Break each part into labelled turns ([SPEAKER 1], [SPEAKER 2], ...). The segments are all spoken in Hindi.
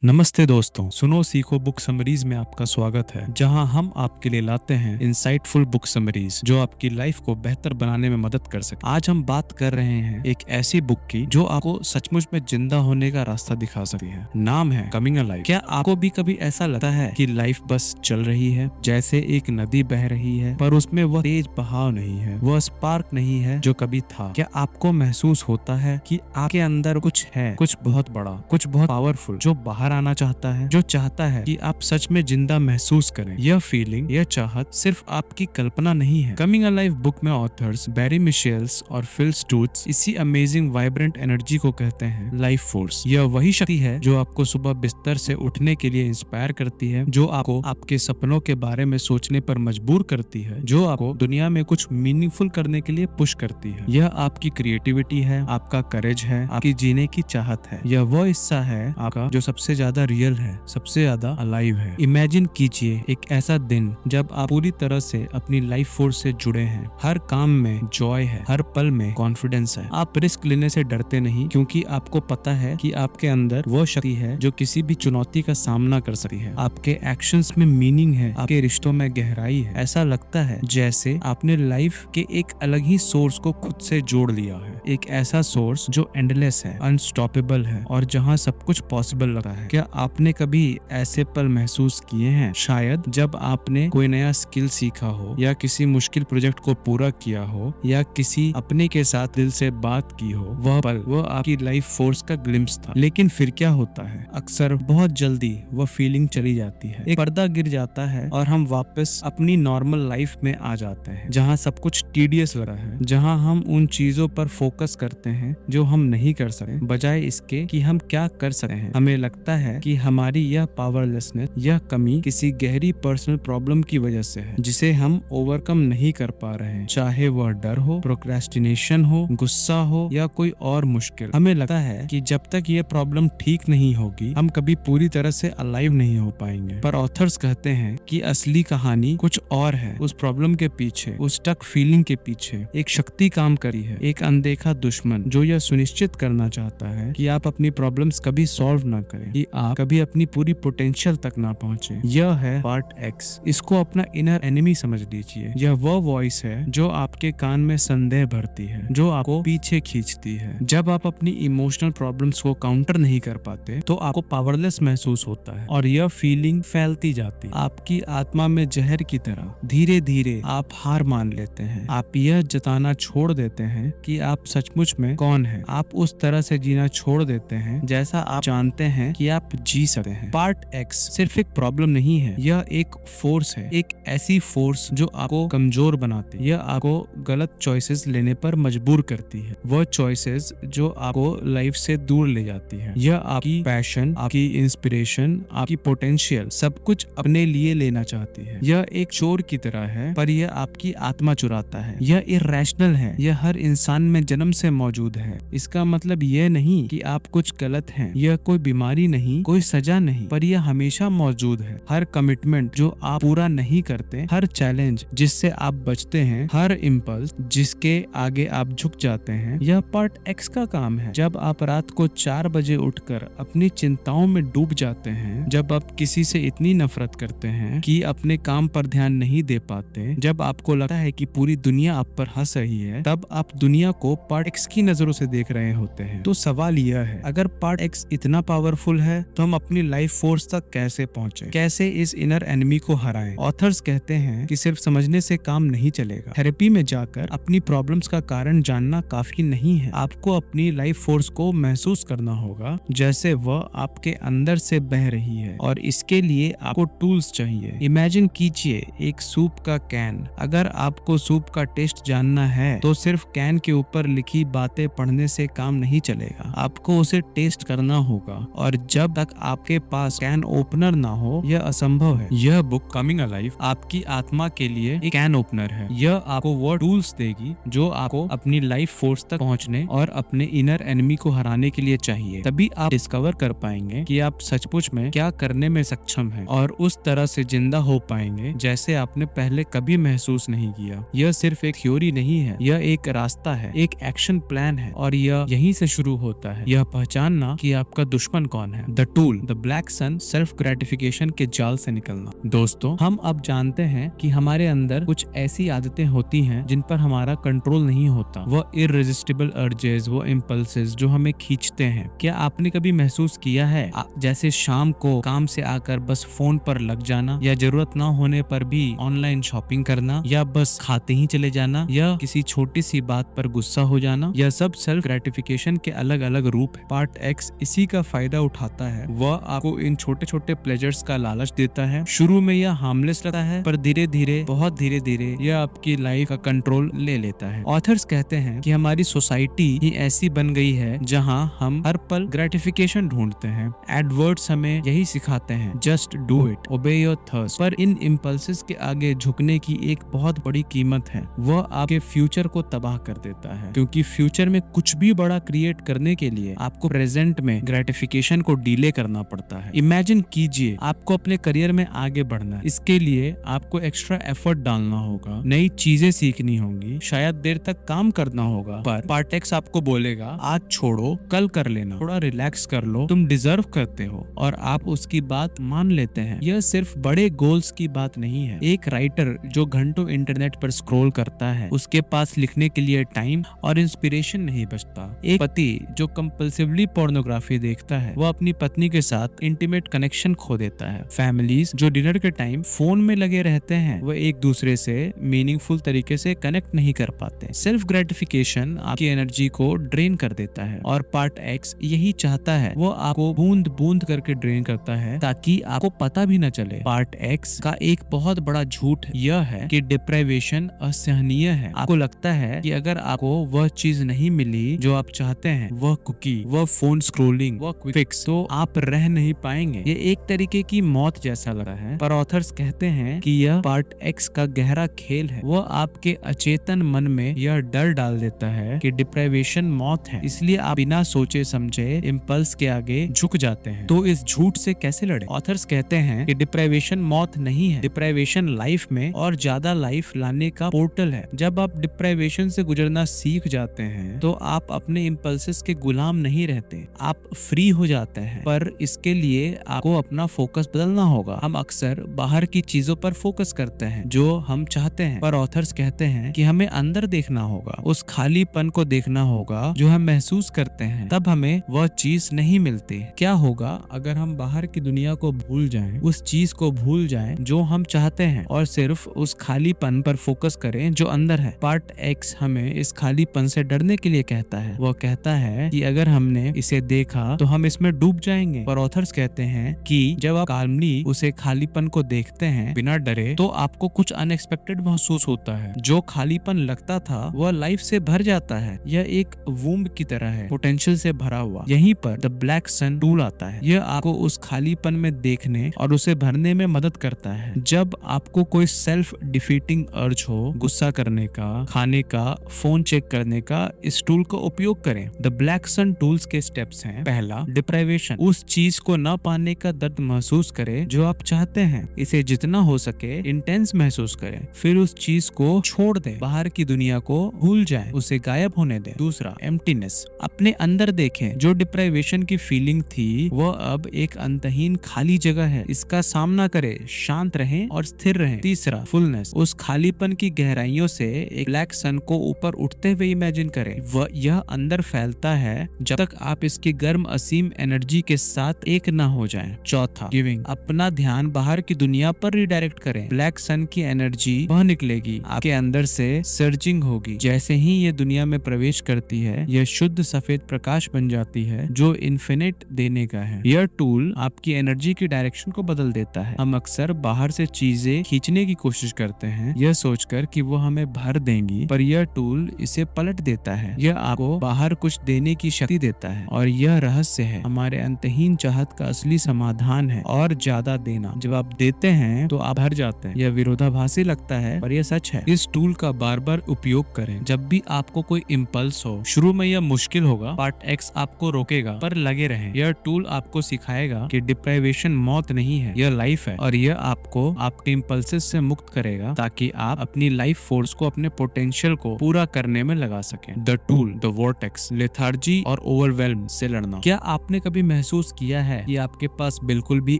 [SPEAKER 1] नमस्ते दोस्तों, सुनो सीखो बुक समरीज में आपका स्वागत है, जहां हम आपके लिए लाते हैं इंसाइटफुल बुक समरीज जो आपकी लाइफ को बेहतर बनाने में मदद कर सके। आज हम बात कर रहे हैं एक ऐसी बुक की जो आपको सचमुच में जिंदा होने का रास्ता दिखा सकती है। नाम है कमिंग अलाइव। क्या आपको भी कभी ऐसा लगता है कि लाइफ बस चल रही है, जैसे एक नदी बह रही है, पर उसमें वह तेज बहाव नहीं है, वह स्पार्क नहीं है जो कभी था? क्या आपको महसूस होता है कि आपके अंदर कुछ है, कुछ बहुत बड़ा, कुछ बहुत पावरफुल, जो बाहर आना चाहता है, जो चाहता है कि आप सच में जिंदा महसूस करें? यह फीलिंग, यह चाहत सिर्फ आपकी कल्पना नहीं है। कमिंग अलाइव बुक में ऑथर्स बैरी मिशेल्स और फिल स्टूट्स इसी अमेजिंग वाइब्रेंट एनर्जी को कहते हैं लाइफ फोर्स। यह वही शक्ति है जो आपको सुबह बिस्तर से उठने के लिए इंस्पायर करती है, जो आपको आपके सपनों के बारे में सोचने पर मजबूर करती है, जो आपको दुनिया में कुछ मीनिंगफुल करने के लिए पुश करती है। यह आपकी क्रिएटिविटी है, आपका करेज है, आपकी जीने की चाहत है। यह वो हिस्सा है आपका जो सबसे ज्यादा रियल है, सबसे ज्यादा अलाइव है। इमेजिन कीजिए एक ऐसा दिन जब आप पूरी तरह से अपनी लाइफ फोर्स से जुड़े हैं। हर काम में जॉय है, हर पल में कॉन्फिडेंस है। आप रिस्क लेने से डरते नहीं, क्योंकि आपको पता है कि आपके अंदर वो शक्ति है जो किसी भी चुनौती का सामना कर सकती है। आपके एक्शंस में मीनिंग है, आपके रिश्तों में गहराई है। ऐसा लगता है जैसे आपने लाइफ के एक अलग ही सोर्स को खुद से जोड़ लिया है, एक ऐसा सोर्स जो एंडलेस है, अनस्टॉपेबल है और जहाँ सब कुछ पॉसिबल लग रहा है। क्या आपने कभी ऐसे पल महसूस किए हैं? शायद जब आपने कोई नया स्किल सीखा हो, या किसी मुश्किल प्रोजेक्ट को पूरा किया हो, या किसी अपने के साथ दिल से बात की हो। वह पल, वह आपकी लाइफ फोर्स का ग्लिम्स था। लेकिन फिर क्या होता है? अक्सर बहुत जल्दी वह फीलिंग चली जाती है, एक पर्दा गिर जाता है और हम वापस अपनी नॉर्मल लाइफ में आ जाते हैं, जहाँ सब कुछ टीडियस लग रहा है, जहाँ हम उन चीजों पर फोकस करते हैं जो हम नहीं कर सकते, बजाय इसके कि हम क्या कर सकते हैं। हमें लगता है कि हमारी यह पावरलेसनेस, यह कमी किसी गहरी पर्सनल प्रॉब्लम की वजह से है, जिसे हम ओवरकम नहीं कर पा रहे हैं। चाहे वह डर हो, प्रोक्रेस्टिनेशन हो, गुस्सा हो, या कोई और मुश्किल। हमें लगता है कि जब तक यह प्रॉब्लम ठीक नहीं होगी, हम कभी पूरी तरह से अलाइव नहीं हो पाएंगे। पर ऑथर्स कहते हैं कि असली कहानी कुछ और है। उस प्रॉब्लम के पीछे, उस स्टक फीलिंग के पीछे एक शक्ति काम करी है, एक अनदेखा दुश्मन जो यह सुनिश्चित करना चाहता है कि आप अपनी प्रॉब्लम्स कभी सॉल्व ना करें, कि आप कभी अपनी पूरी पोटेंशियल तक ना पहुंचे। यह है पार्ट एक्स। इसको अपना इनर एनिमी समझ लीजिए। यह वो वॉइस है जो आपके कान में संदेह भरती है, जो आपको पीछे खींचती है। जब आप अपनी इमोशनल प्रॉब्लम्स को काउंटर नहीं कर पाते, तो आपको पावरलेस महसूस होता है और यह फीलिंग फैलती जाती है आपकी आत्मा में जहर की तरह। धीरे धीरे आप हार मान लेते हैं। आप यह जताना छोड़ देते हैं कि आप सचमुच में कौन है। आप उस तरह से जीना छोड़ देते हैं जैसा आप जानते हैं कि आप जी सकते हैं। पार्ट एक्स सिर्फ एक प्रॉब्लम नहीं है, यह एक फोर्स है, एक ऐसी फोर्स जो आपको कमजोर बनाती है। यह आपको गलत चॉइसेस लेने पर मजबूर करती है, वह चॉइसेस जो आपको लाइफ से दूर ले जाती है। यह आपकी पैशन, आपकी इंस्पिरेशन, आपकी पोटेंशियल, सब कुछ अपने लिए लेना चाहती है। यह एक चोर की तरह है, पर यह आपकी आत्मा चुराता है। यह इर्रेशनल है, यह हर इंसान में जन्म से मौजूद है। इसका मतलब यह नहीं कि आप कुछ गलत हैं, यह कोई बीमारी नहीं, कोई सजा नहीं, पर यह हमेशा मौजूद है। हर कमिटमेंट जो आप पूरा नहीं करते, हर चैलेंज जिससे आप बचते हैं, हर इम्पल्स जिसके आगे आप झुक जाते हैं, यह पार्ट एक्स का काम है। जब आप रात को 4 बजे उठकर अपनी चिंताओं में डूब जाते हैं, जब आप किसी से इतनी नफरत करते हैं कि अपने काम पर ध्यान नहीं दे पाते, जब आपको लगता है कि पूरी दुनिया आप पर हंस रही है, तब आप दुनिया को पार्ट एक्स की नजरों से देख रहे होते हैं। तो सवाल यह है, अगर पार्ट एक्स इतना पावरफुल है, तो हम अपनी लाइफ फोर्स तक कैसे पहुंचे? कैसे इस इनर एनिमी को हराएं? ऑथर्स कहते हैं कि सिर्फ समझने से काम नहीं चलेगा। थेरेपी में जाकर अपनी प्रॉब्लम्स का कारण जानना काफी नहीं है। आपको अपनी लाइफ फोर्स को महसूस करना होगा, जैसे वह आपके अंदर से बह रही है, और इसके लिए आपको टूल्स चाहिए। इमेजिन कीजिए एक सूप का कैन। अगर आपको सूप का टेस्ट जानना है, तो सिर्फ कैन के ऊपर लिखी बातें पढ़ने से काम नहीं चलेगा। आपको उसे टेस्ट करना होगा, और जब तक आपके पास कैन ओपनर ना हो, यह असंभव है। यह बुक कमिंग अलाइव आपकी आत्मा के लिए एक कैन ओपनर है। यह आपको वो टूल्स देगी जो आपको अपनी लाइफ फोर्स तक पहुंचने और अपने इनर एनिमी को हराने के लिए चाहिए। तभी आप डिस्कवर कर पाएंगे कि आप सचमुच में क्या करने में सक्षम हैं, और उस तरह से जिंदा हो पाएंगे जैसे आपने पहले कभी महसूस नहीं किया। यह सिर्फ एक थ्योरी नहीं है, यह एक रास्ता है, एक एक्शन प्लान है, और यह यहीं से शुरू होता है। यह पहचानना कि आपका दुश्मन कौन है, the tool the black sun, self gratification के जाल से निकलना। दोस्तों, हम अब जानते हैं कि हमारे अंदर कुछ ऐसी आदतें होती हैं जिन पर हमारा कंट्रोल नहीं होता। वो इररेजिस्टिबल अर्जेस, वो इम्पल्सेस जो हमें खींचते हैं। क्या आपने कभी महसूस किया है जैसे शाम को काम से आकर बस फोन पर लग जाना, या जरूरत ना होने पर भी ऑनलाइन शॉपिंग करना, या बस खाते ही चले जाना, या किसी छोटी सी बात पर गुस्सा हो जाना? यह सब सेल्फ ग्रेटिफिकेशन के अलग अलग रूप है। पार्ट एक्स इसी का फायदा उठाता है। वह आपको इन छोटे छोटे प्लेजर्स का लालच देता है। शुरू में यह हार्मलेस लगता है, पर धीरे धीरे, बहुत धीरे धीरे यह आपकी लाइफ का कंट्रोल ले लेता है। ऑथर्स कहते हैं कि हमारी सोसाइटी ही ऐसी बन गई है जहां हम हर पल ग्रेटिफिकेशन ढूंढते हैं। एडवर्ड्स हमें यही सिखाते हैं, just do it, obey your thirst. पर इन इम्पल्सेस के आगे झुकने की एक बहुत बड़ी कीमत है। वह आपके फ्यूचर को तबाह कर देता है, क्योंकि फ्यूचर में कुछ भी बड़ा क्रिएट करने के लिए आपको प्रेजेंट में ग्रेटिफिकेशन को डिले करना पड़ता है। इमेजिन कीजिए, आपको अपने करियर में आगे बढ़ना है। इसके लिए आपको एक्स्ट्रा एफर्ट डालना होगा, नई चीजें सीखनी होंगी, शायद देर तक काम करना होगा। पर पार्ट एक्स आपको बोलेगा, आज छोड़ो, कल कर लेना, थोड़ा रिलैक्स कर लो, तुम डिजर्व करते हो। और आप उसकी बात मान लेते हैं। यह सिर्फ बड़े गोल्स की बात नहीं है। एक राइटर जो घंटों इंटरनेट पर स्क्रॉल करता है, उसके पास लिखने के लिए टाइम और इंस्पिरेशन नहीं बचता। एक पति जो कंपल्सिवली पोर्नोग्राफी देखता है, वो अपनी पत्नी के साथ इंटीमेट कनेक्शन खो देता है। फैमिलीज जो डिनर के टाइम फोन में लगे रहते हैं, वो एक दूसरे से मीनिंगफुल तरीके से कनेक्ट नहीं कर पाते। सेल्फ ग्रेटिफिकेशन आपकी एनर्जी को ड्रेन कर देता है, और पार्ट एक्स यही चाहता है। वो आपको बूंद बूंद करके ड्रेन करता है ताकि आपको पता भी न चले। पार्ट एक्स का एक बहुत बड़ा झूठ यह है कि डिप्राइवेशन असहनीय है। आपको लगता है कि अगर आपको वह चीज नहीं मिली जो आप चाहते हैं, वह कुकी, वह फोन स्क्रोलिंग, वह क्विक फिक्स, तो आप रह नहीं पाएंगे। ये एक तरीके की मौत जैसा लग रहा है। पर ऑथर्स कहते हैं कि यह पार्ट एक्स का गहरा खेल है। वह आपके अचेतन मन में यह डर डाल देता है कि डिप्राइवेशन मौत है, इसलिए आप बिना सोचे समझे इम्पल्स के आगे झुक जाते हैं। तो इस झूठ से कैसे लड़े? ऑथर्स कहते हैं कि डिप्राइवेशन मौत नहीं है। डिप्राइवेशन लाइफ में और ज्यादा लाइफ लाने का पोर्टल है। जब आप डिप्राइवेशन से गुजरना सीख जाते हैं, तो आप अपने इम्पल्सेस के गुलाम नहीं रहते, आप फ्री हो जाते हैं। पर इसके लिए आपको अपना फोकस बदलना होगा। हम अक्सर बाहर की चीजों पर फोकस करते हैं जो हम चाहते हैं, पर ऑथर्स कहते हैं कि हमें अंदर देखना होगा, उस खालीपन को देखना होगा जो हम महसूस करते हैं। तब हमें वह चीज नहीं मिलती। क्या होगा अगर हम बाहर की दुनिया को भूल जाएं, उस चीज को भूल जाएं जो हम चाहते हैं, और सिर्फ उस खालीपन पर फोकस करें जो अंदर है? पार्ट एक्स हमें इस खालीपन से डरने के लिए कहता है। वह कहता है कि अगर हमने इसे देखा तो हम इसमें डूब जाएंगे। पर ऑथर्स कहते हैं कि जब आप काल्मली उसे खालीपन को देखते हैं बिना डरे, तो आपको कुछ अनएक्सपेक्टेड महसूस होता है। जो खालीपन लगता था वह लाइफ से भर जाता है। यह एक वूम्ब की तरह है, पोटेंशियल से भरा हुआ। यहीं पर द ब्लैक सन टूल आता है। यह आपको उस खालीपन में देखने और उसे भरने में मदद करता है। जब आपको कोई सेल्फ डिफीटिंग अर्ज हो, गुस्सा करने का, खाने का, फोन चेक करने का, इस टूल का उपयोग करें। द ब्लैक सन टूल्स के स्टेप्स हैं। पहला, डिप्राइवेशन। उस चीज को न पाने का दर्द महसूस करें जो आप चाहते हैं। इसे जितना हो सके इंटेंस महसूस करें। फिर उस चीज को छोड़ दें, बाहर की दुनिया को भूल जाएं, उसे गायब होने दें। दूसरा, एम्प्टीनेस। अपने अंदर देखें। जो डिप्राइवेशन की फीलिंग थी, वह अब एक अंतहीन खाली जगह है। इसका सामना करें, शांत रहें और स्थिर रहें। तीसरा, फुलनेस। उस खालीपन की गहराइयों से एक ब्लैक सन को ऊपर उठते हुए इमेजिन करें। वह यह अंदर फैलता है जब तक आप इसकी गर्म असीम एनर्जी के साथ एक न हो जाएं। चौथा, गिविंग। अपना ध्यान बाहर की दुनिया पर रिडायरेक्ट करें। ब्लैक सन की एनर्जी वह निकलेगी, आपके अंदर से सर्जिंग होगी। जैसे ही ये दुनिया में प्रवेश करती है, यह शुद्ध सफेद प्रकाश बन जाती है जो इन्फिनिट देने का है। यह टूल आपकी एनर्जी की डायरेक्शन को बदल देता है। हम अक्सर बाहर से चीजें खींचने की कोशिश करते हैं, यह सोचकर कि वो हमें भर देंगी, पर यह टूल इसे पलट देता है। यह आपको बाहर कुछ देने की शक्ति देता है, और यह रहस्य है, हमारे अंतहीन चाहत का असली समाधान है, और ज्यादा देना। जब आप देते हैं तो आप भर जाते हैं। यह विरोधाभासी लगता है, पर यह सच है। इस टूल का बार बार उपयोग करें जब भी आपको कोई इम्पल्स हो। शुरू में यह मुश्किल होगा, पार्ट एक्स आपको रोकेगा, पर लगे रहें। यह टूल आपको सिखाएगा कि डिप्राइवेशन मौत नहीं है, यह लाइफ है, और यह आपको आपके इम्पल्सेस से मुक्त करेगा ताकि आप अपनी लाइफ फोर्स को, अपने पोटेंशियल को पूरा करने में लगा सकें। The tool the vortex. Lethargy और ओवरवेल्म से लड़ना। क्या आपने कभी महसूस महसूस किया है कि आपके पास बिल्कुल भी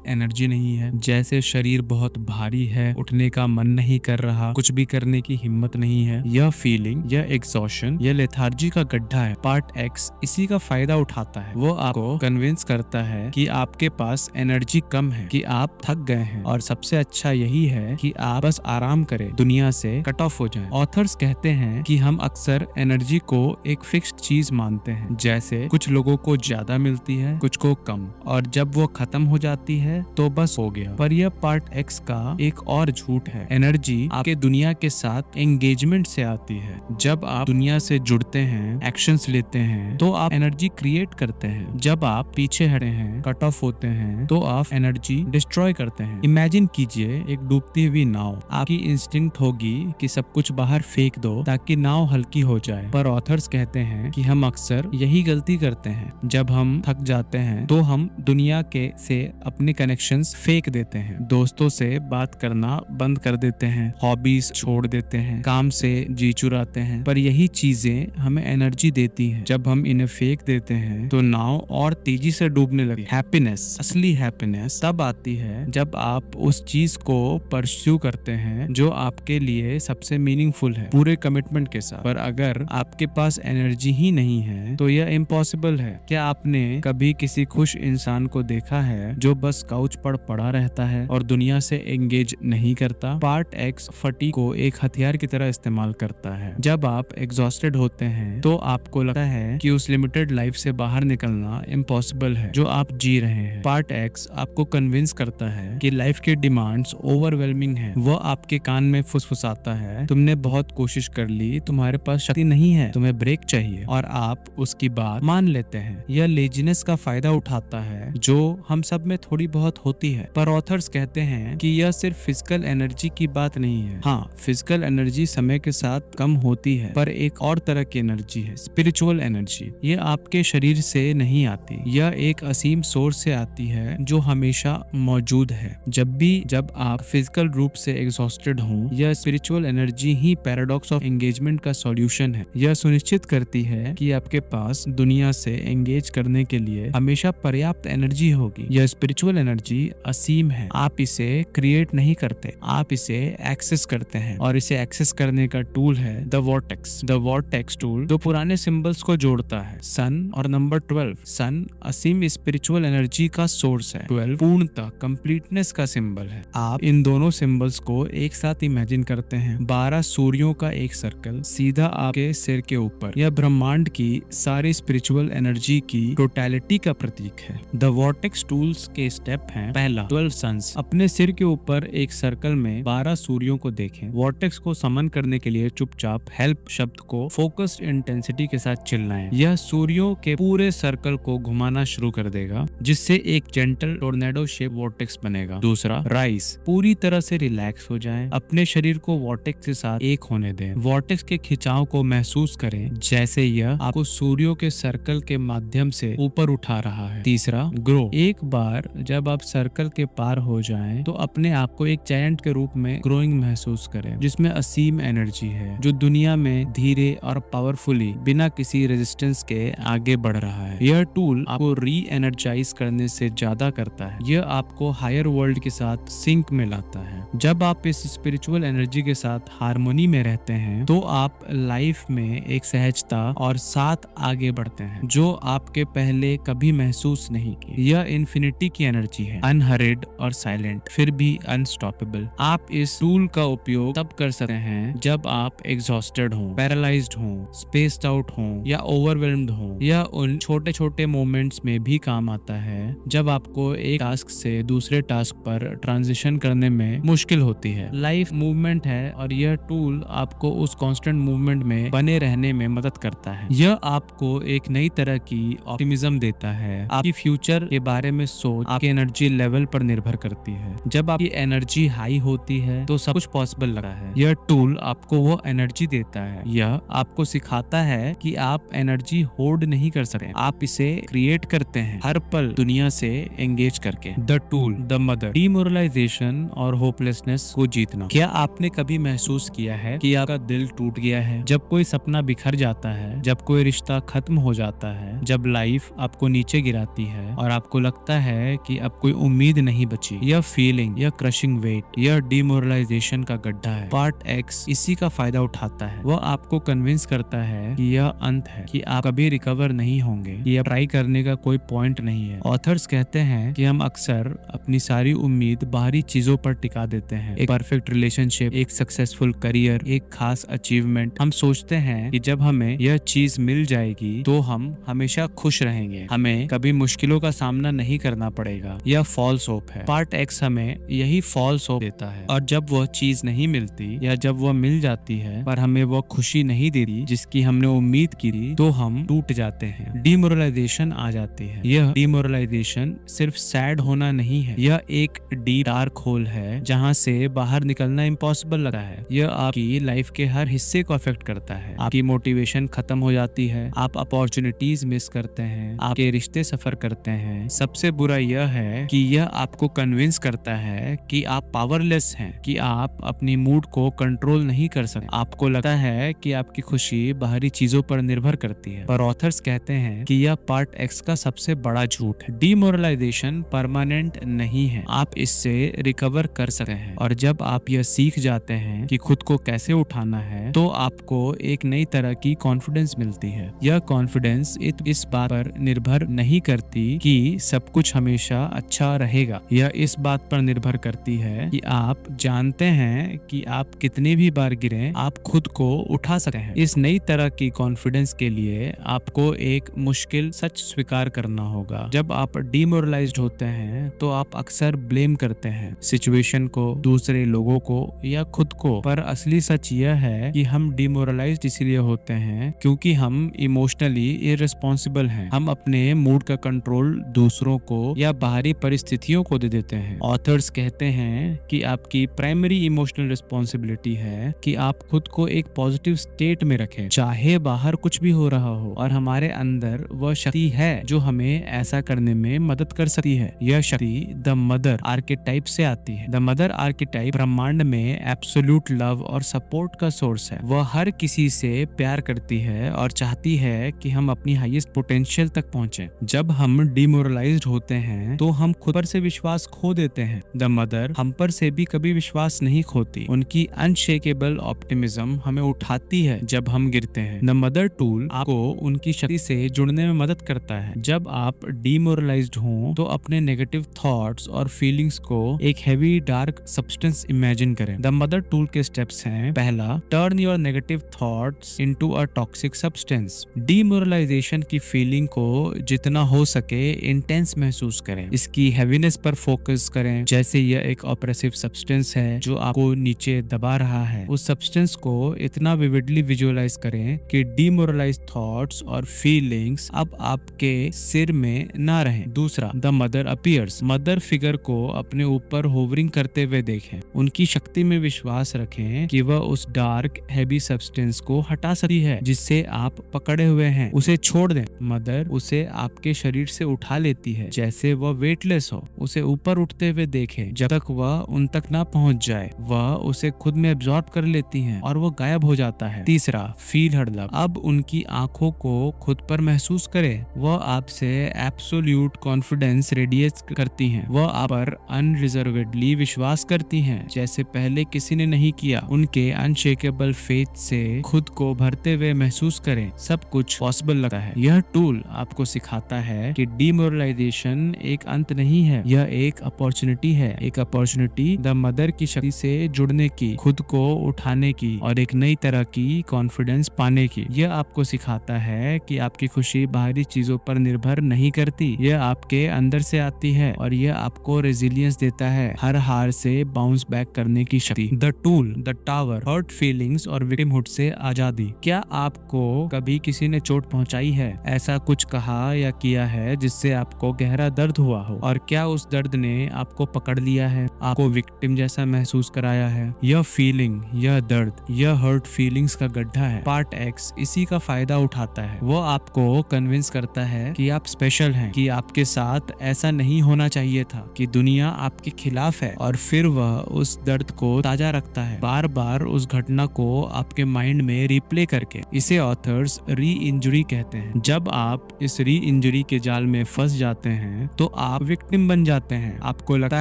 [SPEAKER 1] एनर्जी नहीं है, जैसे शरीर बहुत भारी है, उठने का मन नहीं कर रहा, कुछ भी करने की हिम्मत नहीं है? यह फीलिंग, यह एग्जॉशन, यह लेथार्जी का गड्ढा है। पार्ट एक्स इसी का फायदा उठाता है। वो आपको कन्विंस करता है कि आपके पास एनर्जी कम है, कि आप थक गए हैं, और सबसे अच्छा यही है कि आप बस आराम करें, दुनिया से कट ऑफ हो जाएं। ऑथर्स कहते हैं कि हम अक्सर एनर्जी को एक फिक्स्ड चीज मानते हैं, जैसे कुछ लोगों को ज्यादा मिलती है, कुछ को कम, और जब वो खत्म हो जाती है तो बस हो गया। पर यह पार्ट एक्स का एक और झूठ है। एनर्जी आपके दुनिया के साथ एंगेजमेंट से आती है। जब आप दुनिया से जुड़ते हैं, एक्शंस लेते हैं, तो आप एनर्जी क्रिएट करते हैं। जब आप पीछे हटे हैं, कट ऑफ होते हैं, तो आप एनर्जी डिस्ट्रॉय करते हैं। इमेजिन कीजिए एक डूबती हुई नाव। आपकी इंस्टिंक्ट होगी कि सब कुछ बाहर फेंक दो ताकि नाव हल्की हो जाए, पर ऑथर्स कहते हैं कि हम अक्सर यही गलती करते हैं। जब हम थक जाते हैं तो हम दुनिया के से अपने कनेक्शंस फेंक देते हैं, दोस्तों से बात करना बंद कर देते हैं, हॉबीज छोड़ देते हैं, काम से जी चुराते हैं। पर यही चीजें हमें एनर्जी देती हैं। जब हम इन्हें फेंक देते हैं तो नाव और तेजी से डूबने लगती है। हैप्पीनेस, असली हैप्पीनेस तब आती है जब आप उस चीज को परस्यू करते हैं जो आपके लिए सबसे मीनिंगफुल है, पूरे कमिटमेंट के साथ। पर अगर आपके पास एनर्जी ही नहीं है तो यह इम्पॉसिबल है। क्या आपने कभी किसी खुश इंसान को देखा है जो बस काउच पर पड़ा रहता है और दुनिया से एंगेज नहीं करता? पार्ट एक्स फटीग को एक हथियार की तरह इस्तेमाल करता है। जब आप एग्जॉस्टेड होते हैं तो आपको लगता है कि उस लिमिटेड लाइफ से बाहर निकलना इम्पॉसिबल है जो आप जी रहे हैं। पार्ट एक्स आपको कन्विंस करता है कि लाइफ की डिमांड्स ओवरवेलमिंग है। वो आपके कान में फुसफुसाता है, तुमने बहुत कोशिश कर ली, तुम्हारे पास शक्ति नहीं है, तुम्हें ब्रेक चाहिए, और आप उसकी बात मान लेते हैं। यह लेजीनेस का फायदा उठाता है जो हम सब में थोड़ी बहुत होती है। पर ऑथर्स कहते हैं कि यह सिर्फ फिजिकल एनर्जी की बात नहीं है। हाँ, फिजिकल एनर्जी समय के साथ कम होती है, पर एक और तरह की एनर्जी है, स्पिरिचुअल एनर्जी। ये आपके शरीर से नहीं आती, यह एक असीम सोर्स से आती है जो हमेशा मौजूद है। जब आप फिजिकल रूप से एग्जॉस्टेड हों, यह spiritual energy he paradox of engagement का सॉल्यूशन है। यह सुनिश्चित करती है कि आपके पास दुनिया से एंगेज करने के लिए हमेशा पर्याप्त एनर्जी होगी। यह स्पिरिचुअल एनर्जी असीम है। आप इसे क्रिएट नहीं करते, आप इसे एक्सेस करते हैं, और इसे एक्सेस करने का टूल है the vortex. The vortex tool दो पुराने सिंबल्स को जोड़ता है, सन और नंबर 12। सन असीम स्पिरिचुअल एनर्जी का सोर्स है, 12 पूर्णता, कंप्लीटनेस का सिंबल है। आप इन दोनों सिंबल्स को एक साथ इमेजिन करते हैं, 12 सूर्यों का एक सर्कल सीधा आपके सिर के ऊपर। यह ब्रह्मांड की सारी स्पिरिचुअल एनर्जी की टोटलिटी का प्रतीक है। द वॉर्टेक्स टूल्स के स्टेप हैं, पहला 12 सन्स। अपने सिर के ऊपर एक सर्कल में 12 सूर्यों को देखें। वॉर्टेक्स को समन करने के लिए चुपचाप हेल्प शब्द को फोकस्ड इंटेंसिटी के साथ चिल्लाएं। यह सूर्यों के पूरे सर्कल को घुमाना शुरू कर देगा, जिससे एक जेंटल टोर्नेडो शेप वॉर्टेक्स बनेगा। दूसरा राइस, पूरी तरह से रिलैक्स हो जाएं, अपने शरीर को वॉर्टेक्स के साथ एक होने दें। वॉर्टेक्स के खिंचाव को महसूस करें जैसे यह आपको सूर्यों के सर्कल के माध्यम से ऊपर उठा रहा है। तीसरा ग्रो, एक बार जब आप सर्कल के पार हो जाएं तो अपने आप को एक जायंट के रूप में ग्रोइंग महसूस करें, जिसमें असीम एनर्जी है, जो दुनिया में धीरे और पावरफुली बिना किसी रेजिस्टेंस के आगे बढ़ रहा है। यह टूल आपको री एनर्जाइज करने से ज्यादा करता है, यह आपको हायर वर्ल्ड के साथ सिंक में लाता है। जब आप इस स्पिरिचुअल एनर्जी के साथ हार्मोनी में रहते हैं तो आप लाइफ में एक सहजता और साथ आगे बढ़ते हैं जो आपके पहले कभी महसूस नहीं की। यह इन्फिनिटी की एनर्जी है, अनहरिड और साइलेंट, फिर भी अनस्टॉपेबल। आप इस टूल का उपयोग तब कर सकते हैं जब आप एग्जॉस्टेड हों, पैरालाइज्ड हों, स्पेस्ड आउट हों या ओवरवेल्म्ड हों। यह उन छोटे छोटे मोमेंट्स में भी काम आता है जब आपको एक टास्क से दूसरे टास्क पर ट्रांजिशन करने में मुश्किल होती है। लाइफ मूवमेंट है और यह टूल आपको उस कांस्टेंट मूवमेंट में बने रहने में मदद करता है। यह आपको एक नई तरह की ऑप्टिमिज्म देता है। आपकी फ्यूचर के बारे में सोच आपके एनर्जी लेवल पर निर्भर करती है। जब आपकी एनर्जी हाई होती है तो सब कुछ पॉसिबल लगता है। यह टूल आपको वो एनर्जी देता है। यह आपको सिखाता है कि आप एनर्जी होल्ड नहीं कर सकते, आप इसे क्रिएट करते हैं हर पल दुनिया से एंगेज करके। The tool, the mother, demoralisation और होपलेसनेस को जीतना। क्या आपने कभी महसूस किया है कि आपका दिल टूट गया है? जब कोई सपना बिखर जाता है, जब कोई रिश्ता खत्म हो जाता है, जब लाइफ आपको नीचे गिराती है और आपको लगता है कि अब कोई उम्मीद नहीं बची। यह फीलिंग, यह क्रशिंग वेट, यह डिमोरलाइजेशन का गड्ढा है। पार्ट एक्स इसी का फायदा उठाता है। वह आपको कन्विंस करता है कि यह अंत है, कि आप कभी रिकवर नहीं होंगे, कि अब ट्राई करने का कोई पॉइंट नहीं है। ऑथर्स कहते हैं कि हम अक्सर अपनी सारी उम्मीद बाहरी चीजों पर टिका देते हैं। एक परफेक्ट रिलेशनशिप, एक सक्सेसफुल करियर, एक खास अचीवमेंट। हम सोचते हैं कि जब हमें यह चीज मिल जाएगी तो हम हमेशा खुश रहेंगे, हमें कभी मुश्किलों का सामना नहीं करना पड़ेगा। यह फॉल्स होप है। पार्ट एक्स हमें यही फॉल्स होप देता है, और जब वह चीज नहीं मिलती या जब वह मिल जाती है पर हमें वह खुशी नहीं देती जिसकी हमने उम्मीद की थी, तो हम टूट जाते हैं। डिमोरलाइजेशन आ जाती है। यह डिमोरलाइजेशन सिर्फ सैड होना नहीं है, यह एक डीप डार्क होल है जहां से बाहर निकलना इम्पॉसिबल लगता है। यह आपकी लाइफ के हर हिस्से को अफेक्ट करता है। आपकी मोटिवेशन खत्म हो जाती है, आप अपॉर्चुनिटीज मिस करते हैं, आपके रिश्ते सफर करते हैं। सबसे बुरा यह है कि यह आपको कन्विंस करता है कि आप पावरलेस हैं, कि आप अपनी मूड को कंट्रोल नहीं कर सकते। आपको लगता है कि आपकी खुशी बाहरी चीजों पर निर्भर करती है। पर ऑथर्स कहते हैं कि यह पार्ट एक्स का सबसे बड़ा झूठ है। डिमोरलाइजेशन परमानेंट नहीं है, आप इससे रिकवर कर सकते हैं। और जब आप यह सीख जाते हैं कि खुद को कैसे उठाना है, तो आपको एक नई तरह की कॉन्फिडेंस मिलती है। यह कॉन्फिडेंस इस बात पर निर्भर नहीं करती कि सब कुछ हमेशा अच्छा रहेगा। यह इस बात पर निर्भर करती है कि आप जानते हैं कि आप कितनी भी बार गिरे, आप खुद को उठा सकते हैं। इस नई तरह की कॉन्फिडेंस के लिए आपको एक मुश्किल सच स्वीकार करना होगा। जब आप डिमोरलाइज्ड होते हैं तो आप अक्सर ब्लेम करते हैं सिचुएशन को, दूसरे लोगों को या खुद को। पर असली सच यह है कि हम डिमोरलाइज्ड इसलिए होते हैं क्योंकि हम इमोशनली इररिस्पॉन्सिबल हैं। हम अपने मूड का कंट्रोल दूसरों को या बाहरी परिस्थितियों को दे देते हैं। ऑथर्स कहते हैं कि आपकी प्राइमरी इमोशनल रिस्पॉन्सिबिलिटी है कि आप खुद को एक पॉजिटिव स्टेट में रखें, चाहे बाहर कुछ भी हो रहा हो। और हमारे अंदर वह शक्ति है जो हमें ऐसा करने में मदद कर सकती है। यह शक्ति द मदर आर्केटाइप से आती है। द मदर आर्केटाइप ब्रह्मांड में एब्सोल्यूट लव और सपोर्ट का सोर्स है। वह हर किसी से प्यार करती है और चाहती है कि हम अपनी हाईएस्ट पोटेंशियल तक पहुंचे। जब हम डिमोरलाइज्ड होते हैं तो हम खुद पर से विश्वास खो देते हैं। द मदर हम पर से भी कभी विश्वास नहीं खोती। उनकी अनशेकेबल ऑप्टिमिज्म हमें उठाती है जब हम गिरते हैं। द मदर टूल आपको उनकी शक्ति से जुड़ने में मदद करता है। जब आप डिमोरलाइज्ड हों तो अपने नेगेटिव थॉट्स और फीलिंग्स को एक हेवी डार्क सब्सटेंस इमेजिन करें। द मदर टूल के स्टेप्स हैं: पहला, turn your negative thoughts into a toxic substance. Demoralisation की फीलिंग को जितना हो सके इंटेंस महसूस करें। इसकी हैवीनेस पर फोकस करें, जैसे यह एक ऑप्रेसिव सब्सटेंस है जो आपको नीचे दबा रहा है। उस सब्सटेंस को इतना विविडली विजुअलाइज करें कि डिमोरलाइज थॉट्स और फीलिंग्स अब आपके सिर में ना रहें। दूसरा, the mother appears. Mother figure को अपने ऊपर होवरिंग करते हुए देखें। उनकी शक्ति में विश्वास रखें कि वह उस डार्क हैवी सब्सटेंस को हटा सकती है जिससे आप पकड़े हुए हैं। उसे छोड़ दें। मदर उसे आपके शरीर से उठा लेती है जैसे वह वेटलेस हो। उसे ऊपर उठते हुए देखें जब तक वह उन तक ना पहुंच जाए। वह उसे खुद में एब्जॉर्ब कर लेती हैं और वो गायब हो जाता है। तीसरा, फील हर लव। अब उनकी आंखों को खुद पर महसूस करें। वह आपसे एब्सोल्यूट कॉन्फिडेंस रेडिएट करती हैं। वह आप पर अनरिजर्वेडली विश्वास करती हैं जैसे पहले किसी ने नहीं किया। उनके अनशेकेबल फेथ से खुद को भरते हुए महसूस करें। सब कुछ पॉसिबल लगता है। यह टूल आपको सिखाता है कि डिमोरलाइजेशन एक अंत नहीं है, यह एक अपॉर्चुनिटी है। एक अपॉर्चुनिटी द मदर की शक्ति से जुड़ने की, खुद को उठाने की और एक नई तरह की कॉन्फिडेंस पाने की। यह आपको सिखाता है कि आपकी खुशी बाहरी चीजों पर निर्भर नहीं करती, यह आपके अंदर से आती है और यह आपको रेजिलियंस देता है, हर हार से बाउंस बैक करने की शक्ति। The tool, the tower, hurt feelings और विक्टिमहुड से आजादी। क्या आपको कभी किसी ने चोट पहुंचाई है, ऐसा कुछ कहा या किया है जिससे आपको गहरा दर्द हुआ हो, और क्या उस दर्द ने आपको पकड़ लिया है, आपको विक्टिम जैसा महसूस कराया है? यह फीलिंग, यह दर्द, यह हर्ट फीलिंग्स का गड्ढा है। पार्ट एक्स इसी का फायदा उठाता है। वो आपको कन्विंस करता है कि आप स्पेशल हैं, कि आपके साथ ऐसा नहीं होना चाहिए था, कि दुनिया आपके खिलाफ है, और फिर वह उस दर्द को ताजा रखता है, बार बार उस घटना को आपके माइंड में रिप्ले करके। इसे ऑथर्स री इंजरी कहते हैं। जब आप इस री इंजरी कमजोरी के जाल में फंस जाते हैं तो आप विक्टिम बन जाते हैं। आपको लगता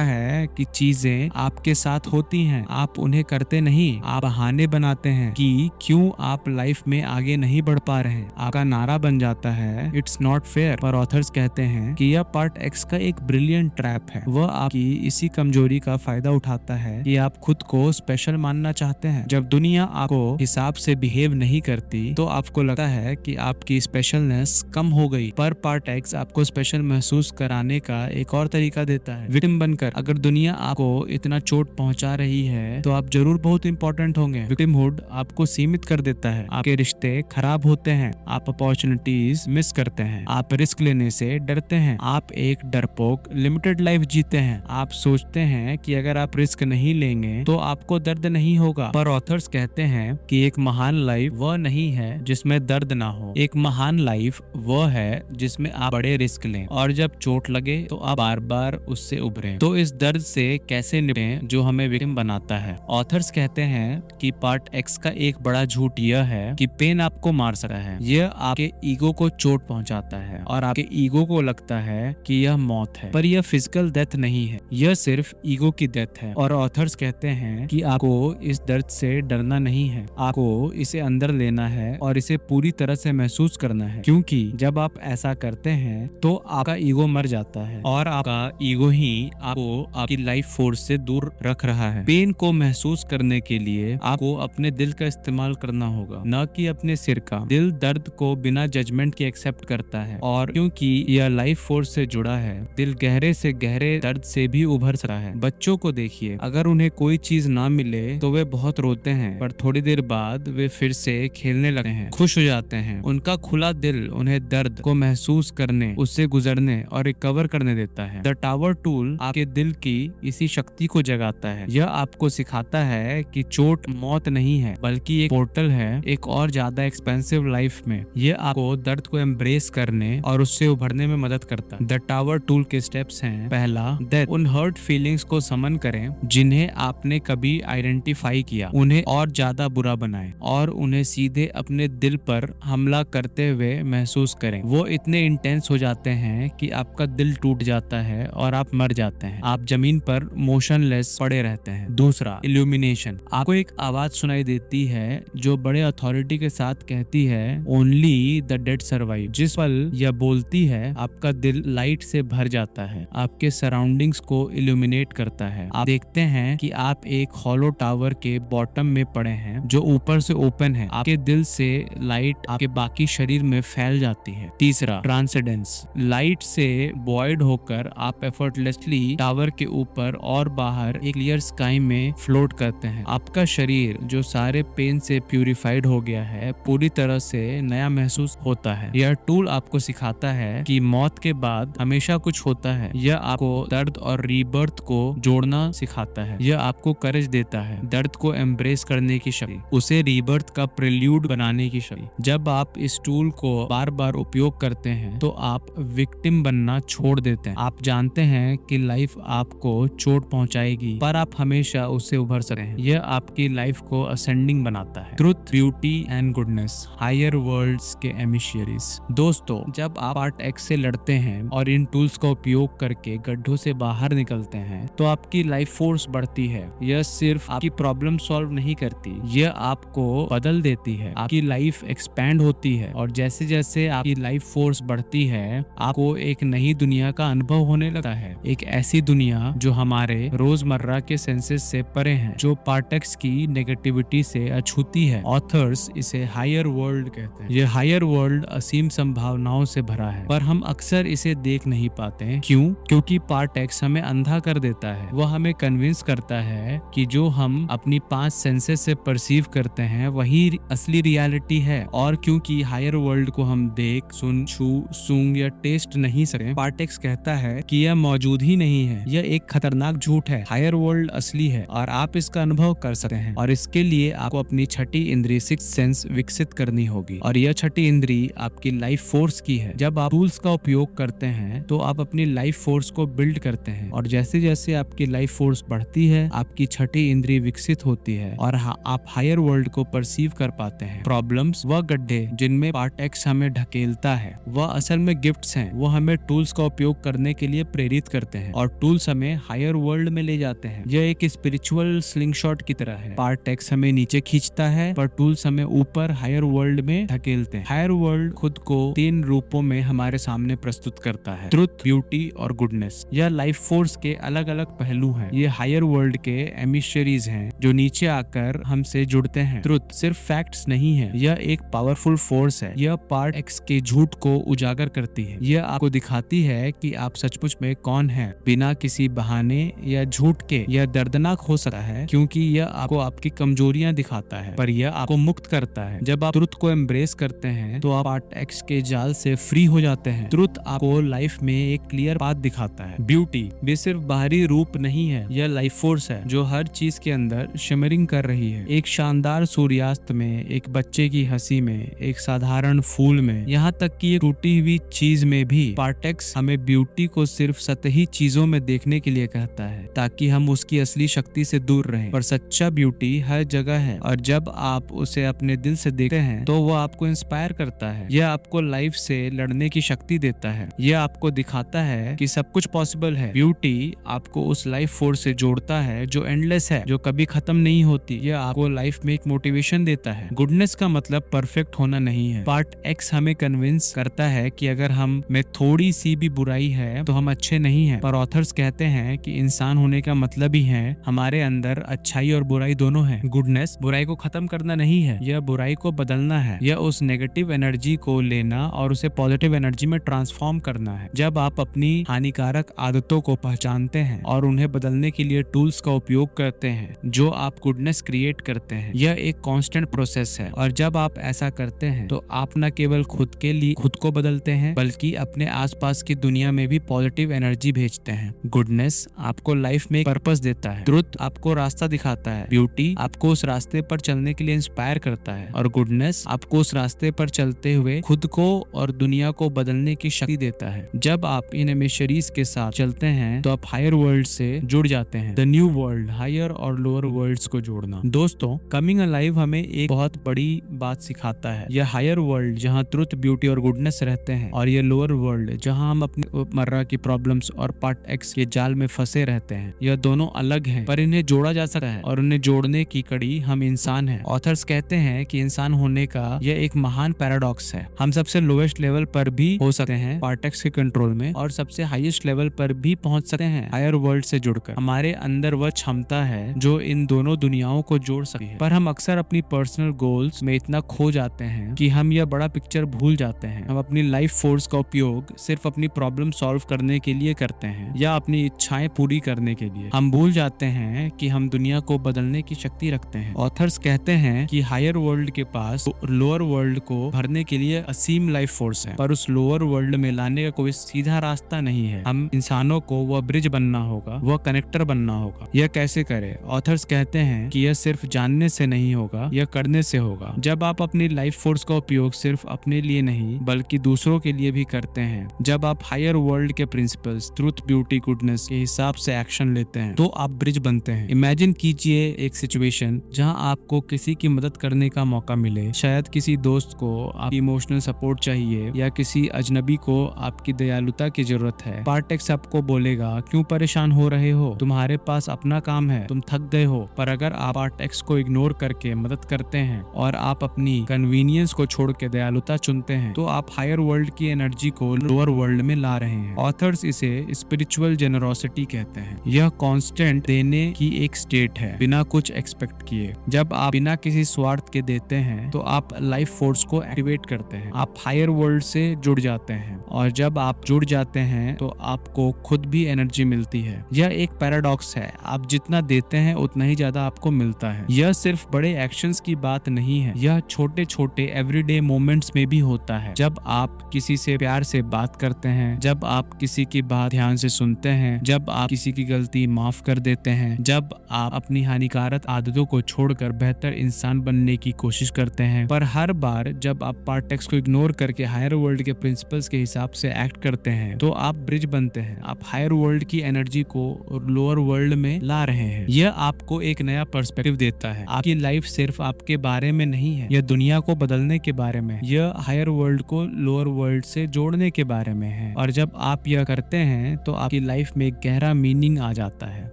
[SPEAKER 1] है कि चीजें आपके साथ होती हैं, आप उन्हें करते नहीं। आप बहाने बनाते हैं कि क्यों आप लाइफ में आगे नहीं बढ़ पा रहे हैं। आपका नारा बन जाता है इट्स नॉट फेयर। पर ऑथर्स कहते हैं कि यह पार्ट एक्स का एक ब्रिलियंट ट्रैप है। वह आपकी इसी कमजोरी का फायदा उठाता है कि आप खुद को स्पेशल मानना चाहते हैं। जब दुनिया आपको हिसाब से बिहेव नहीं करती तो आपको लगता है कि आपकी स्पेशलनेस कम हो गई। पर पार्ट एक्स आपको स्पेशल महसूस कराने का एक और तरीका देता है, विक्टिम बनकर। अगर दुनिया आपको इतना चोट पहुंचा रही है तो आप जरूर बहुत इंपॉर्टेंट होंगे। विक्टिमहुड आपको सीमित कर देता है, आपके रिश्ते खराब होते हैं, आप अपॉर्चुनिटीज मिस करते हैं, आप रिस्क लेने से डरते हैं, आप एक डरपोक लिमिटेड लाइफ जीते हैं। आप सोचते हैं कि अगर आप रिस्क नहीं लेंगे तो आपको दर्द नहीं होगा। पर ऑथर्स कहते हैं कि एक महान लाइफ वह नहीं है जिसमें दर्द ना हो। एक महान लाइफ वह है जिसमें आप बड़े रिस्क लें और जब चोट लगे तो आप बार बार उससे उभरें। तो इस दर्द से कैसे निपटें जो हमें विक्टिम बनाता है? ऑथर्स कहते हैं कि पार्ट एक्स का एक बड़ा झूठ यह है कि पेन आपको मार सकता है। यह आपके ईगो को चोट पहुंचाता है और आपके ईगो को लगता है कि यह मौत है। पर यह फिजिकल डेथ नहीं है, यह सिर्फ ईगो की डेथ है। और ऑथर्स कहते हैं कि आपको इस दर्द से डरना नहीं है, आपको इसे अंदर लेना है और इसे पूरी तरह से महसूस करना है। क्योंकि जब आप ऐसा करते हैं तो आपका ईगो मर जाता है और आपका ईगो ही आपको आपकी लाइफ फोर्स से दूर रख रहा है। पेन को महसूस करने के लिए आपको अपने दिल का इस्तेमाल करना होगा, न कि अपने सिर का। दिल दर्द को बिना जजमेंट के एक्सेप्ट करता है और क्योंकि यह लाइफ फोर्स से जुड़ा है, दिल गहरे से गहरे दर्द से भी उभर सकता है। बच्चों को देखिए, अगर उन्हें कोई चीज ना मिले तो वे बहुत रोते हैं, पर थोड़ी देर बाद वे फिर से खेलने लगते हैं, खुश हो जाते हैं। उनका खुला दिल उन्हें दर्द को महसूस करने, उससे गुजरने और रिकवर करने देता है। द टावर टूल आपके दिल की इसी शक्ति को जगाता है। यह आपको सिखाता है कि चोट मौत नहीं है, बल्कि एक पोर्टल है एक और ज्यादा एक्सपेंसिव लाइफ में। यह आपको दर्द को एम्ब्रेस करने और उससे उभरने में मदद करता है। द टावर टूल के स्टेप्स हैं: पहला, डेथ। उन हर्ट फीलिंग्स को समन करें जिन्हें आपने कभी आइडेंटिफाई किया, उन्हें और ज्यादा बुरा बनाएं और उन्हें सीधे अपने दिल पर हमला करते हुए महसूस करें। वो इतने इंटेंस हो जाते हैं कि आपका दिल टूट जाता है और आप मर जाते हैं। आप जमीन पर मोशनलेस पड़े रहते हैं। दूसरा, इल्यूमिनेशन। आपको एक आवाज सुनाई देती है जो बड़े अथॉरिटी के साथ कहती है ओनली द डेड सर्वाइव। जिस पल यह बोलती है आपका दिल लाइट से भर जाता है, आपके सराउंडिंग्स को इल्यूमिनेट करता है। आप देखते हैं कि आप एक हॉलो टावर के बॉटम में पड़े हैं जो ऊपर से ओपन है। आपके दिल से लाइट आपके बाकी शरीर में फैल जाती है। तीसरा, ट्रांसेंडेंस। लाइट से बॉयड होकर आप एफर्टलेसली टावर के ऊपर और बाहर एक क्लियर स्काई में फ्लोट करते हैं। आपका शरीर जो सारे पेन से प्यूरिफाइड हो गया है पूरी तरह से नया महसूस होता है। यह टूल आपको सिखाता है कि मौत के बाद हमेशा कुछ होता है। यह आपको दर्द और रीबर्थ को जोड़ना सिखाता है। यह आपको करेज देता है, दर्द को एम्ब्रेस करने की शक्ति, उसे रीबर्थ का प्रेल्यूड बनाने की शक्ति। जब आप इस टूल को बार बार उपयोग करते हैं तो आप विक्टिम बनना छोड़ देते हैं। आप जानते हैं कि लाइफ आपको चोट पहुंचाएगी पर आप हमेशा उससे उभर सकते हैं। यह आपकी लाइफ को असेंडिंग बनाता है। Truth, beauty and goodness, higher worlds के एमिशियरीज। दोस्तों, जब आप पार्ट एक्स से लड़ते हैं और इन टूल्स का उपयोग करके गड्ढों से बाहर निकलते हैं तो आपकी लाइफ फोर्स बढ़ती है। यह सिर्फ आपकी प्रॉब्लम सॉल्व नहीं करती, यह आपको बदल देती है। आपकी लाइफ एक्सपैंड होती है और जैसे जैसे आपकी लाइफ फोर्स बढ़ती है आपको एक नई दुनिया का अनुभव होने लगता है। एक ऐसी दुनिया जो हमारे रोजमर्रा के सेंसेस से परे है, जो पार्ट एक्स की नेगेटिविटी से अछूती है। ऑथर्स इसे हायर वर्ल्ड कहते हैं। यह हायर वर्ल्ड असीम संभावनाओं से भरा है पर हम अक्सर इसे देख नहीं पाते। क्यों? क्योंकि पार्ट एक्स हमें अंधा कर देता है। वह हमें कन्विंस करता है कि जो हम अपनी 5 सेंसेस से परसीव करते हैं वही असली रियलिटी है। और क्योंकि हायर वर्ल्ड को हम देख, सुन, छू, सूंघ या टेस्ट नहीं सकते, पार्ट एक्स कहता है कि यह मौजूद ही नहीं है। यह एक खतरनाक झूठ है। हायर वर्ल्ड असली है और आप इसका अनुभव कर सकते हैं और इसके लिए आपको अपनी छठी इंद्री, सिक्स्थ सेंस विकसित करनी होगी। और यह छठी इंद्री आपकी लाइफ फोर्स की है। जब आप टूल्स का उपयोग करते हैं तो आप अपनी लाइफ फोर्स को बिल्ड करते हैं और जैसे जैसे आपकी लाइफ फोर्स बढ़ती है आपकी छठी इंद्री विकसित होती है और आप हायर वर्ल्ड को परसीव कर पाते हैं। प्रॉब्लम्स व गड्ढे जिनमें पार्ट एक्स हमें ढकेलता है वह असल में गिफ्ट्स हैं, वो हमें टूल्स का उपयोग करने के लिए प्रेरित करते हैं और टूल्स हमें हायर वर्ल्ड में ले जाते हैं। यह एक स्पिरिचुअल स्लिंगशॉट की तरह है। पार्ट एक्स हमें नीचे खींचता है पर टूल्स हमें ऊपर हायर वर्ल्ड में धकेलते हैं। हायर वर्ल्ड खुद को 3 रूपों में हमारे सामने प्रस्तुत करता है, ट्रुथ, ब्यूटी और गुडनेस। यह लाइफ फोर्स के अलग अलग पहलू हैं। ये हायर वर्ल्ड के एमिशरीज हैं जो नीचे आकर हमसे जुड़ते हैं। ट्रुथ सिर्फ फैक्ट्स नहीं है, यह एक पावरफुल फोर्स है। यह पार्ट एक्स के झूठ को उजागर करती है। यह आपको दिखाती है कि आप सचमुच में कौन हैं, बिना किसी बहाने या झूठ के। यह दर्दनाक हो सकता है क्योंकि यह आपको आपकी कमजोरियां दिखाता है, पर यह आपको मुक्त करता है। जब आप ट्रुथ को एम्ब्रेस करते हैं तो आप पार्ट एक्स के जाल से फ्री हो जाते हैं। ट्रुथ आपको लाइफ में एक क्लियर पाथ दिखाता है। ब्यूटी भी सिर्फ बाहरी रूप नहीं है, यह लाइफ फोर्स है जो हर चीज के अंदर शिमरिंग कर रही है। एक शानदार सूर्यास्त में, एक बच्चे की हंसी में, एक साधारण फूल में, यहाँ तक कि एक टूटी हुई चीज में भी पार्ट एक्स हमें ब्यूटी को सिर्फ सतही चीजों में देखने के लिए कहता है ताकि हम उसकी असली शक्ति से दूर रहें। पर सच्चा ब्यूटी हर जगह है और जब आप उसे अपने दिल से देखते हैं तो वो आपको इंस्पायर करता है। यह आपको लाइफ से लड़ने की शक्ति देता है। यह आपको दिखाता है कि सब कुछ पॉसिबल है। ब्यूटी आपको उस लाइफ फोर्स से जोड़ता है जो एंडलेस है, जो कभी खत्म नहीं होती। यह आपको लाइफ में एक मोटिवेशन देता है। गुडनेस का मतलब परफेक्ट होना नहीं है। पार्ट एक्स हमें कन्विंस करता है कि अगर हम में थोड़ी सी भी बुराई है तो हम अच्छे नहीं हैं। पर ऑथर्स कहते हैं कि इंसान होने का मतलब ही है हमारे अंदर अच्छाई और बुराई दोनों है। गुडनेस बुराई को खत्म करना नहीं है, यह बुराई को बदलना है। यह उस नेगेटिव एनर्जी को लेना और उसे पॉजिटिव एनर्जी में ट्रांसफॉर्म करना है। जब आप अपनी हानिकारक आदतों को पहचानते हैं और उन्हें बदलने के लिए टूल्स का उपयोग करते हैं जो आप गुडनेस क्रिएट करते हैं, यह एक कांस्टेंट प्रोसेस है। और जब आप ऐसा करते हैं तो आप न केवल खुद के लिए खुद को बदलते हैं बल्कि अपने आसपास की दुनिया में भी पॉजिटिव एनर्जी भेजते हैं। गुडनेस आपको लाइफ में एक पर्पस देता है। ट्रुथ आपको रास्ता दिखाता है। ब्यूटी आपको उस रास्ते पर चलने के लिए इंस्पायर करता है और गुडनेस आपको उस रास्ते पर चलते हुए खुद को और दुनिया को बदलने की शक्ति देता है। जब आप इन एमिशरीज के साथ चलते हैं तो आप हायर वर्ल्ड से जुड़ जाते हैं। द न्यू वर्ल्ड, हायर और लोअर वर्ल्ड्स को जोड़ना। दोस्तों, कमिंग अलाइव हमें एक बहुत बड़ी बात सिखाता है। यह हायर वर्ल्ड जहाँ ट्रुथ, ब्यूटी और गुडनेस रहते हैं और यह लोअर वर्ल्ड जहाँ हम अपनी रोजमर्रा की प्रॉब्लम्स और पार्ट एक्स के जाल में फंसे रहते हैं। यह दोनों अलग हैं पर इन्हें जोड़ा जा सकता है और उन्हें जोड़ने की कड़ी हम इंसान हैं। ऑथर्स कहते हैं कि इंसान होने का यह एक महान पैराडॉक्स है। हम सबसे लोएस्ट लेवल पर भी हो सकते हैं पार्ट एक्स के कंट्रोल में और सबसे हाईएस्ट लेवल पर भी पहुंच सकते हैं हायर वर्ल्ड से जुड़कर। हमारे अंदर वह क्षमता है जो इन दोनों दुनियाओं को जोड़ सकती है। पर हम अक्सर अपनी पर्सनल गोल्स में इतना खो जाते हैं कि हम यह बड़ा पिक्चर भूल जाते हैं। हम अपनी लाइफ फोर्स का उपयोग सिर्फ अपनी प्रॉब्लम सॉल्व करने के लिए करते हैं या अपनी इच्छाएं पूरी करने के लिए। हम भूल जाते हैं कि हम दुनिया को बदलने की शक्ति रखते हैं। ऑथर्स कहते हैं कि हायर वर्ल्ड के पास लोअर वर्ल्ड को भरने के लिए असीम लाइफ फोर्स है, पर उस लोअर वर्ल्ड में लाने का कोई सीधा रास्ता नहीं है। हम इंसानों को वह ब्रिज बनना होगा, वह कनेक्टर बनना होगा। यह कैसे करें? ऑथर्स कहते हैं कि यह सिर्फ जानने से नहीं होगा, यह करने से होगा। जब आप अपनी लाइफ फोर्स का उपयोग सिर्फ अपने लिए नहीं बल्कि दूसरों के लिए भी करते हैं, जब आप हायर वर्ल्ड के प्रिंसिपल्स ट्रुथ, ब्यूटी, गुडनेस के हिसाब से एक्शन लेते हैं तो आप ब्रिज बनते हैं। इमेजिन कीजिए एक सिचुएशन जहां आपको किसी की मदद करने का मौका मिले। शायद किसी दोस्त को आपकी इमोशनल सपोर्ट चाहिए या किसी अजनबी को आपकी दयालुता की जरूरत है। पार्ट एक्स आपको बोलेगा, क्यों परेशान हो रहे हो? तुम्हारे पास अपना काम है, तुम थक गए हो। पर अगर आप पार्ट एक्स को इग्नोर करके मदद करते हैं और आप अपनी कन्वीनियंस को छोड़ के दयालुता चुनते हैं तो आप हायर वर्ल्ड की एनर्जी को लोअर वर्ल्ड में ला रहे हैं। ऑथर्स इसे स्पिरिचुअल जेनरोसिटी कहते हैं। यह कांस्टेंट देने की एक स्टेट है बिना कुछ एक्सपेक्ट किए। जब आप बिना किसी स्वार्थ के देते हैं तो आप लाइफ फोर्स को एक्टिवेट करते हैं। आप हायर वर्ल्ड से जुड़ जाते हैं और जब आप जुड़ जाते हैं तो आपको खुद भी एनर्जी मिलती है। यह एक पैराडॉक्स है, आप जितना देते हैं उतना ही ज्यादा आपको मिलता है। यह सिर्फ बड़े एक्शंस की बात नहीं है, यह छोटे छोटे एवरीडे मोमेंट्स में भी होता है। जब आप किसी से प्यार से बात करते हैं, जब आप किसी की बात ध्यान से सुनते हैं, जब आप किसी की गलती माफ कर देते हैं, जब आप अपनी हानिकारक आदतों को छोड़कर बेहतर इंसान बनने की कोशिश करते हैं। पर हर बार जब आप पार्ट एक्स को इग्नोर करके हायर वर्ल्ड के प्रिंसिपल्स के हिसाब से एक्ट करते हैं तो आप ब्रिज बनते हैं। आप हायर वर्ल्ड की एनर्जी को लोअर वर्ल्ड में ला रहे हैं। यह आपको एक नया पर्सपेक्टिव देता है। आपकी लाइफ सिर्फ आपके बारे में नहीं है, यह दुनिया को बदलने के बारे में। यह हायर वर्ल्ड को लोअर वर्ल्ड से जोड़ने के बारे में है। और जब आप यह करते हैं तो आपकी लाइफ में एक गहरा मीनिंग आ जाता है।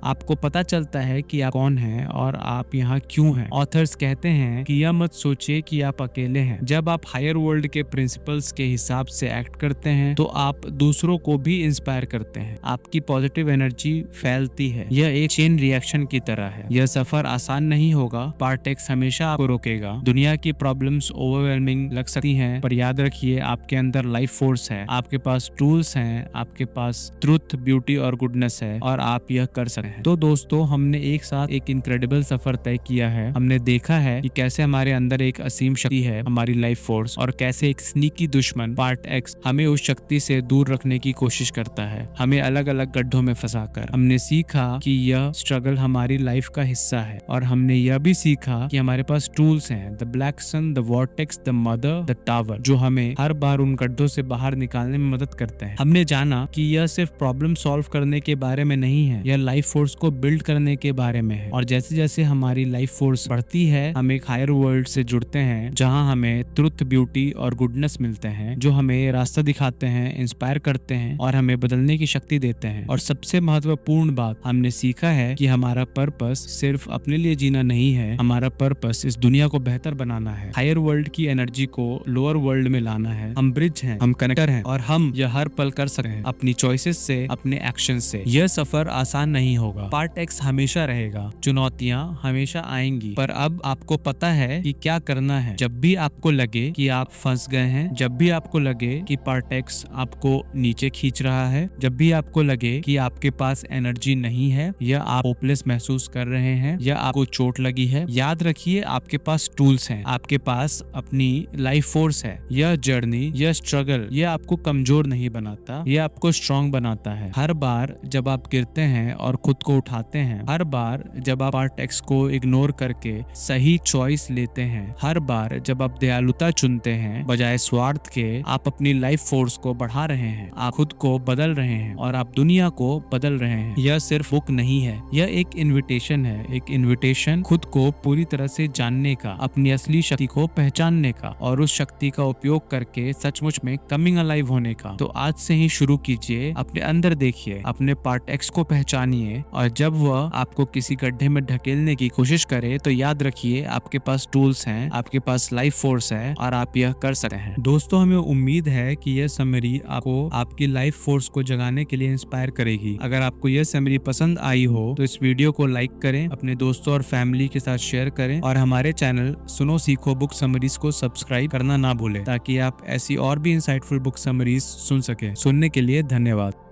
[SPEAKER 1] आपको पता चलता है कि आप कौन हैं और आप यहाँ क्यों हैं। ऑथर्स कहते हैं कि यह मत सोचिए कि आप अकेले हैं। जब आप हायर वर्ल्ड के प्रिंसिपल्स के हिसाब से एक्ट करते हैं तो आप दूसरों को भी इंस्पायर करते हैं। आपकी पॉजिटिव एनर्जी फैलती है। यह एक चेन रिएक्शन की तरह है। यह सफर आसान नहीं होगा। पार्ट एक्स हमेशा आपको रोकेगा। दुनिया की प्रॉब्लम्स ओवरवेलमिंग लग सकती हैं, पर याद रखिए आपके अंदर लाइफ फोर्स है, आपके पास टूल्स हैं, आपके पास ट्रुथ, ब्यूटी और गुडनेस है और आप यह कर सकते हैं। तो दोस्तों, हमने एक साथ एक इनक्रेडिबल सफर तय किया है। हमने देखा है कि कैसे हमारे अंदर एक असीम शक्ति है, हमारी लाइफ फोर्स, और कैसे एक स्नीकी दुश्मन पार्ट एक्स हमें उस शक्ति से दूर रखने की कोशिश करता है, हमें अलग अलग गड्ढों में फंसाकर। हमने सीखा कि यह स्ट्रगल हमारी लाइफ का हिस्सा है और हमने यह भी सीखा कि हमारे पास टूल्स हैं, the black sun, the vortex, the mother, the tower, जो हमें हर बार उन गड्ढों से बाहर निकालने में मदद करते हैं। हमने जाना कि यह सिर्फ प्रॉब्लम सॉल्व करने के बारे में नहीं है, यह लाइफ फोर्स को बिल्ड करने के बारे में है। और जैसे जैसे हमारी लाइफ फोर्स बढ़ती है, हम एक हायर वर्ल्ड से जुड़ते हैं जहां हमें ट्रुथ, ब्यूटी और गुडनेस मिलते हैं, जो हमें रास्ता दिखाते हैं, इंस्पायर करते हैं और हमें बदलने की शक्ति देते हैं। और सबसे महत्वपूर्ण बात, हमने सीखा है कि हमारा पर्पस सिर्फ अपने लिए जीना नहीं है, हमारा पर्पस इस दुनिया को बेहतर बनाना है, हायर वर्ल्ड की एनर्जी को लोअर वर्ल्ड में लाना है। हम ब्रिज हैं, हम कनेक्टर हैं और हम यह हर पल कर सकते हैं अपनी चॉइसेस से, अपने एक्शन से। यह सफर आसान नहीं होगा। पार्ट एक्स हमेशा रहेगा, चुनौतियां हमेशा आएंगी, पर अब आपको पता है कि क्या करना है। जब भी आपको लगे कि आप फंस गए हैं, जब भी आपको लगे कि पार्ट एक्स आपको नीचे खींच रहा है, जब भी आपको लगे कि आपके पास एनर्जी नहीं है या आप होपलेस महसूस कर रहे हैं या आपको चोट लगी है, याद रखिए आपके पास टूल्स हैं, आपके पास अपनी लाइफ फोर्स है। यह जर्नी, यह स्ट्रगल, यह आपको कमजोर नहीं बनाता, यह आपको स्ट्रांग बनाता है। हर बार जब आप गिरते हैं और खुद को उठाते हैं, हर बार जब आप पार्ट एक्स को इग्नोर करके सही चॉइस लेते हैं, हर बार जब आप दयालुता चुनते हैं बजाय स्वार्थ के, आप अपनी लाइफ फोर्स को बढ़ा रहे हैं, आप खुद को बदल रहे हैं और आप दुनिया को बदल रहे हैं। यह सिर्फ बुक नहीं है, यह एक इन्विटेशन है, एक इन्विटेशन खुद को पूरी तरह से जानने का, अपनी असली शक्ति को पहचानने का और उस शक्ति का उपयोग करके सचमुच में कमिंग अलाइव होने का। तो आज से ही शुरू कीजिए, अपने अंदर देखिए, अपने पार्ट एक्स को पहचानिए और जब वह आपको किसी गड्ढे में ढकेलने की कोशिश करे तो याद रखिए आपके पास टूल्स हैं, आपके पास लाइफ फोर्स है और आप यह कर सकते हैं। दोस्तों, हमें उम्मीद है कि यह समरी आपको आपकी लाइफ फोर्स को जगाने के लिए इंस्पायर करेगी। अगर आपको यह समरी पसंद आई हो तो इस वीडियो को लाइक करें, अपने दोस्तों और फैमिली के साथ शेयर करें और हमारे चैनल सुनो सीखो बुक समरीज को सब्सक्राइब करना ना भूलें ताकि आप ऐसी और भी इंसाइटफुल बुक समरीज सुन सके। सुनने के लिए धन्यवाद।